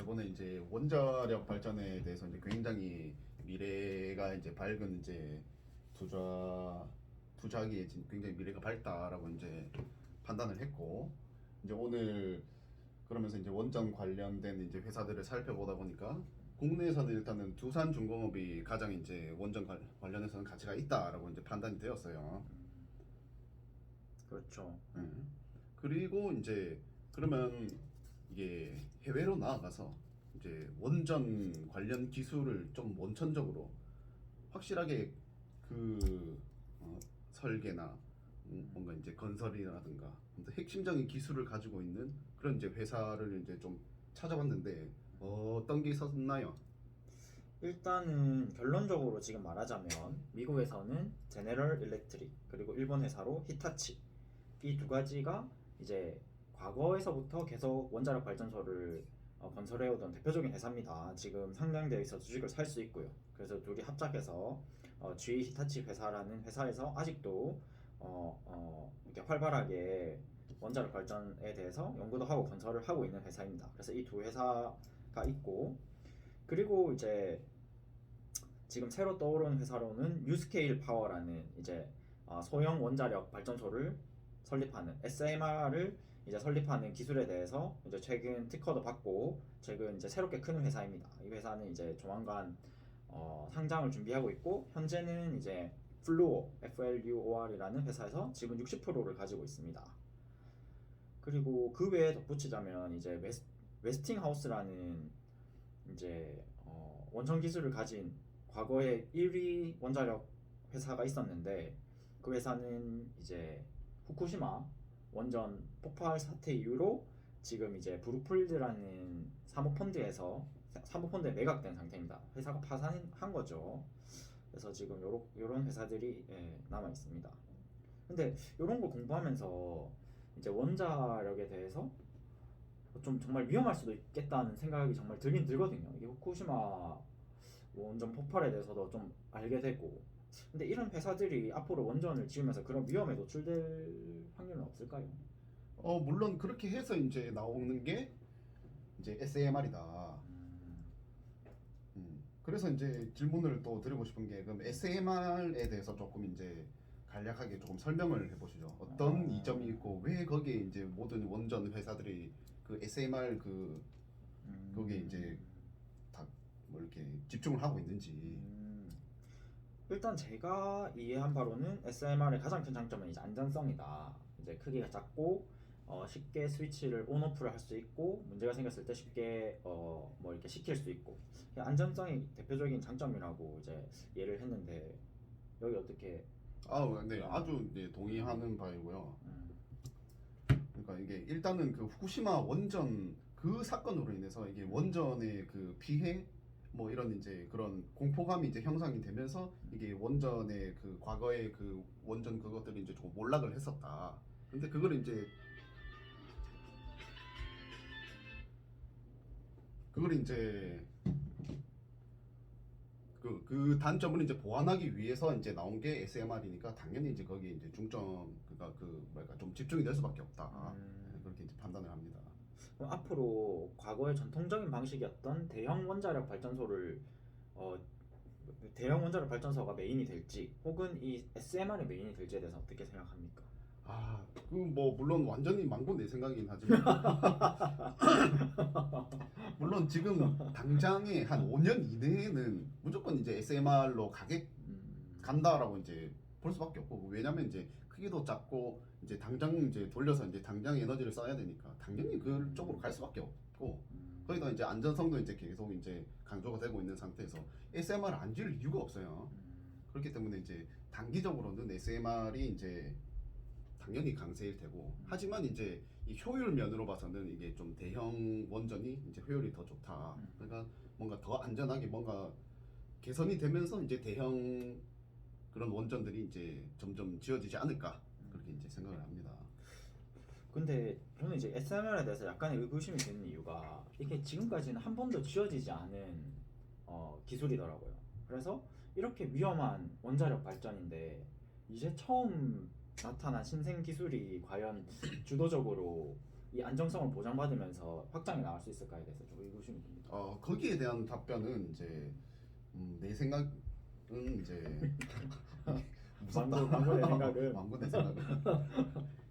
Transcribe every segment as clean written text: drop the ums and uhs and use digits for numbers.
저번에 이제 원자력 발전에 대해서 이제 굉장히 미래가 이제 밝은 이제 투자기에 굉장히 미래가 밝다라고 이제 판단을 했고, 이제 오늘 그러면서 이제 원전 관련된 이제 회사들을 살펴보다 보니까 국내에서는 일단은 두산중공업이 가장 이제 원전 관련해서는 가치가 있다라고 이제 판단이 되었어요. 그렇죠. 그리고 이제 그러면 이게 해외로 나아가서 이제 원전 관련 기술을 좀 원천적으로 확실하게 그 설계나 뭔가 이제 건설이라든가 아무튼 핵심적인 기술을 가지고 있는 그런 이제 회사를 이제 좀 찾아봤는데 어떤 게 있었나요? 일단은 결론적으로 지금 말하자면 미국에서는 제네럴 일렉트릭 그리고 일본 회사로 히타치 이 두 가지가 이제 과거에서부터 계속 원자력 발전소를 건설해오던 대표적인 회사입니다. 지금 상장되어 있어 주식을 살 수 있고요. 그래서 둘이 합작해서 GE 히타치 회사라는 회사에서 아직도 이렇게 활발하게 원자력 발전에 대해서 연구도 하고 건설을 하고 있는 회사입니다. 그래서 이 두 회사가 있고, 그리고 이제 지금 새로 떠오르는 회사로는 뉴스케일 파워라는 이제 소형 원자력 발전소를 설립하는 SMR을 이제 설립하는 기술에 대해서 이제 최근 특허도 받고 최근 이제 새롭게 크는 회사입니다. 이 회사는 이제 조만간 상장을 준비하고 있고, 현재는 이제 플루오 FLUOR이라는 회사에서 지분 60%를 가지고 있습니다. 그리고 그 외에 덧붙이자면 이제 웨스팅하우스라는 이제 원천 기술을 가진 과거에 1위 원자력 회사가 있었는데, 그 회사는 이제 후쿠시마 원전 폭발 사태 이후로 지금 이제 브루필드라는 사모펀드에 매각된 상태입니다. 회사가 파산한 거죠. 그래서 지금 요런 회사들이 남아 있습니다. 근데 요런 걸 공부하면서 이제 원자력에 대해서 좀 정말 위험할 수도 있겠다는 생각이 정말 들긴 들거든요. 이게 후쿠시마 원전 폭발에 대해서도 좀 알게 되고. 근데 이런 회사들이 앞으로 원전을 지으면서 그런 위험에 노출될 확률은 없을까요? 물론 그렇게 해서 이제 나오는 게 이제 SAMR이다. 그래서 이제 질문을 또 드리고 싶은 게, 그럼 SMR에 대해서 조금 이제 간략하게 조금 설명을 해보시죠. 어떤 이점이 있고 왜 거기에 이제 모든 원전 회사들이 그 SMR 거기에 이제 다 뭐 이렇게 집중을 하고 있는지. 일단 제가 이해한 바로는 SMR의 가장 큰 장점은 이제 안전성이다. 이제 크기가 작고 쉽게 스위치를 온오프를 할 수 있고, 문제가 생겼을 때 쉽게 뭐 이렇게 시킬 수 있고, 안전성이 대표적인 장점이라고 이제 이해를 했는데, 여기 어떻게? 네, 아주 네, 동의하는 바이고요. 음, 그러니까 이게 일단은 그 후쿠시마 원전 그 사건으로 인해서 이게 원전의 그 피해 뭐 이런 이제 그런 공포감이 이제 형성이 되면서 이게 원전의 그 과거의 그 원전 그것들이 이제 조금 몰락을 했었다. 근데 그걸 이제 그 단점을 이제 보완하기 위해서 이제 나온 게 SMR이니까 당연히 이제 거기에 이제 중점 그러니까 그 뭐랄까 좀 집중이 될 수밖에 없다. 네, 그렇게 이제 판단을 합니다. 그럼 앞으로 과거의 전통적인 방식이었던 어, 대형 원자력 발전소가 메인이 될지, 혹은 이 SMR이 메인이 될지에 대해서 어떻게 생각합니까? 그 뭐 물론 완전히 망고 내 생각이긴 하지만 물론 지금 당장에 한 5년 이내에는 무조건 이제 SMR로 간다라고 이제 볼 수밖에 없고, 왜냐면 이제 크기도 작고 이제 당장 이제 돌려서 이제 당장 에너지를 써야 되니까 당연히 그쪽으로 갈 수밖에 없고, 거기다 이제 안전성도 이제 계속 이제 강조가 되고 있는 상태에서 SMR 안 지을 이유가 없어요. 그렇기 때문에 이제 단기적으로는 SMR이 이제 당연히 강세일 테고, 하지만 이제 이 효율 면으로 봐서는 이게 좀 대형 원전이 이제 효율이 더 좋다. 그러니까 뭔가 더 안전하게 뭔가 개선이 되면서 이제 대형 그런 원전들이 이제 점점 지어지지 않을까 그렇게 이제 생각을 합니다. 근데 저는 이제 SMR에 대해서 약간의 의구심이 드는 이유가, 이게 지금까지는 한 번도 지어지지 않은 기술이더라고요. 그래서 이렇게 위험한 원자력 발전인데 이제 처음 나타난 신생 기술이 과연 주도적으로 이 안정성을 보장받으면서 확장이 나올 수 있을까에 대해서 좀 의구심이 듭니다. 거기에 대한 답변은 이제 내 생각은 이제 무섭다. 망고 내 생각은 망고 내 생각은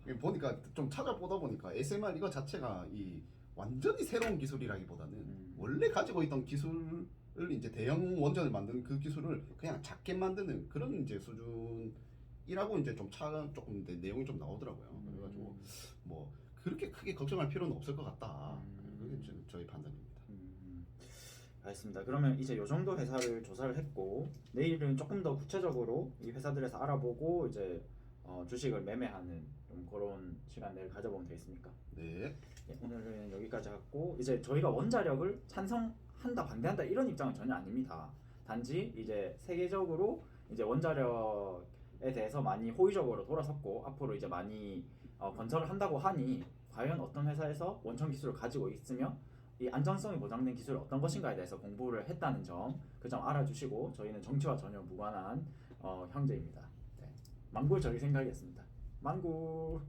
이게 보니까 좀 찾아보다 보니까 SMR 이거 자체가 이 완전히 새로운 기술이라기보다는 원래 가지고 있던 기술을 이제 대형 원전을 만드는 그 기술을 그냥 작게 만드는 그런 이제 수준이라고 이제 조금 이제 내용이 좀 나오더라고요. 그래가지고 뭐 그렇게 크게 걱정할 필요는 없을 것 같다. 그게 저희 판단입니다. 알겠습니다. 그러면 이제 요 정도 회사를 조사를 했고 내일은 조금 더 구체적으로 이 회사들에서 알아보고 이제 주식을 매매하는 좀 그런 시간 내일 가져보면 되겠습니까? 네. 예, 오늘은 여기까지 하고 이제 저희가 원자력을 찬성한다 반대한다 이런 입장은 전혀 아닙니다. 단지 이제 세계적으로 이제 원자력에 대해서 많이 호의적으로 돌아섰고 앞으로 이제 많이 건설을 한다고 하니 과연 어떤 회사에서 원천 기술을 가지고 있으며 이 안전성이 보장된 기술이 어떤 것인가에 대해서 공부를 했다는 점 그 점 알아주시고 저희는 정치와 전혀 무관한 형제입니다. 네. 망고 저희 생각이었습니다. 망고